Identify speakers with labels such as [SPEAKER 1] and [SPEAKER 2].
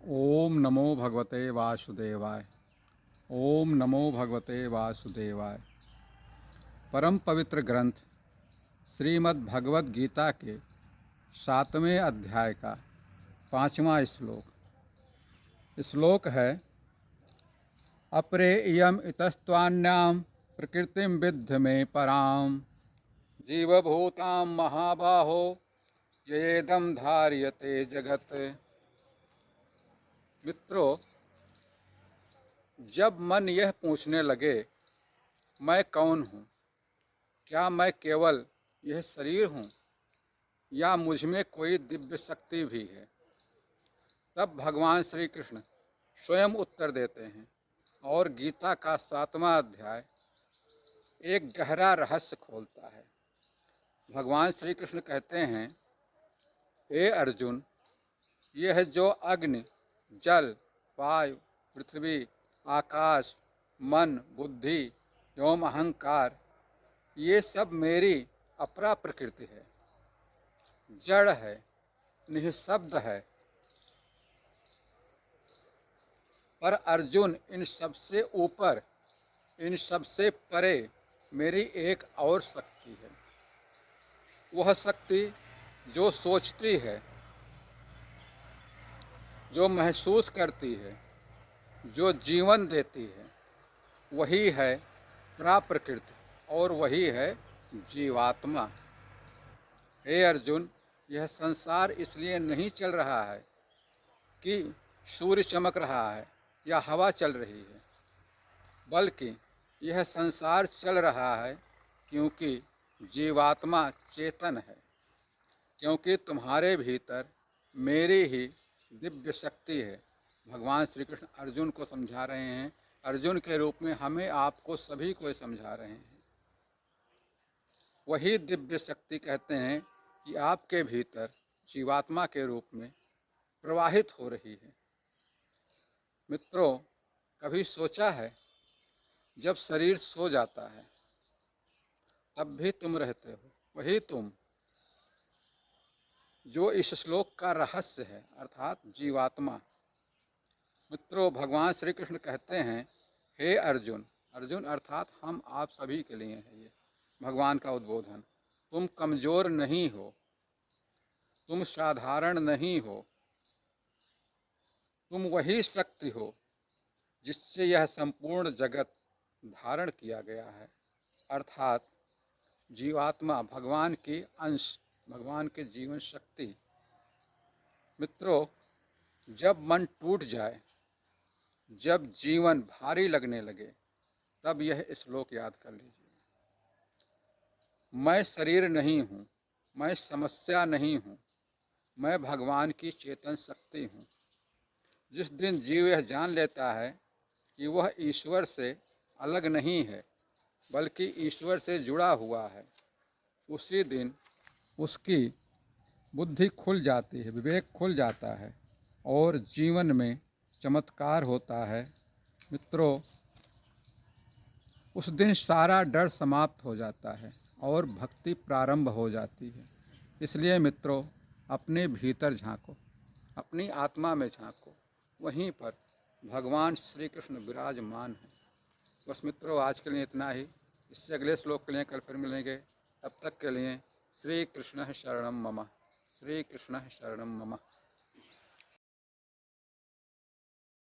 [SPEAKER 1] ओम नमो भगवते वासुदेवाय। ओम नमो भगवते वासुदेवाय। परम पवित्र ग्रंथ श्रीमद् भगवद गीता के 7वें अध्याय का 5वां श्लोक। श्लोक है, अपरे इयम इतस्त्वान्याम प्रकृतिम विद्ध में पराम जीवभूताम महाबाहो येदम धार्यते जगत। मित्रों, जब मन यह पूछने लगे मैं कौन हूँ, क्या मैं केवल यह शरीर हूँ या मुझ में कोई दिव्य शक्ति भी है, तब भगवान श्री कृष्ण स्वयं उत्तर देते हैं और गीता का 7वां अध्याय एक गहरा रहस्य खोलता है। भगवान श्री कृष्ण कहते हैं, हे अर्जुन, यह जो अग्नि, जल, वायु, पृथ्वी, आकाश, मन, बुद्धि एवं अहंकार, ये सब मेरी अपरा प्रकृति है, जड़ है, निःशब्द है। पर अर्जुन, इन सबसे ऊपर, इन सबसे परे मेरी एक और शक्ति है। वह शक्ति जो सोचती है, जो महसूस करती है, जो जीवन देती है, वही है प्राप्रकृति और वही है जीवात्मा। हे अर्जुन, यह संसार इसलिए नहीं चल रहा है कि सूर्य चमक रहा है या हवा चल रही है, बल्कि यह संसार चल रहा है क्योंकि जीवात्मा चेतन है, क्योंकि तुम्हारे भीतर मेरी ही दिव्य शक्ति है। भगवान श्री कृष्ण अर्जुन को समझा रहे हैं, अर्जुन के रूप में हमें, आपको, सभी को समझा रहे हैं। वही दिव्य शक्ति कहते हैं कि आपके भीतर जीवात्मा के रूप में प्रवाहित हो रही है। मित्रों, कभी सोचा है, जब शरीर सो जाता है तब भी तुम रहते हो, वही तुम जो इस श्लोक का रहस्य है, अर्थात जीवात्मा। मित्रों, भगवान श्री कृष्ण कहते हैं, हे अर्जुन, अर्जुन अर्थात हम आप सभी के लिए है ये भगवान का उद्बोधन, तुम कमज़ोर नहीं हो, तुम साधारण नहीं हो, तुम वही शक्ति हो जिससे यह संपूर्ण जगत धारण किया गया है, अर्थात जीवात्मा, भगवान की अंश, भगवान की जीवन शक्ति। मित्रों, जब मन टूट जाए, जब जीवन भारी लगने लगे, तब यह श्लोक याद कर लीजिए। मैं शरीर नहीं हूँ, मैं समस्या नहीं हूँ, मैं भगवान की चेतन शक्ति हूँ। जिस दिन जीव यह जान लेता है कि वह ईश्वर से अलग नहीं है, बल्कि ईश्वर से जुड़ा हुआ है, उसी दिन उसकी बुद्धि खुल जाती है, विवेक खुल जाता है और जीवन में चमत्कार होता है। मित्रों, उस दिन सारा डर समाप्त हो जाता है और भक्ति प्रारंभ हो जाती है। इसलिए मित्रों, अपने भीतर झांको, अपनी आत्मा में झांको, वहीं पर भगवान श्री कृष्ण विराजमान हैं। बस मित्रों, आज के लिए इतना ही। इससे अगले श्लोक के लिए कल फिर मिलेंगे। तब तक के लिए श्री कृष्ण शरणम मम, श्री कृष्ण शरणम मम।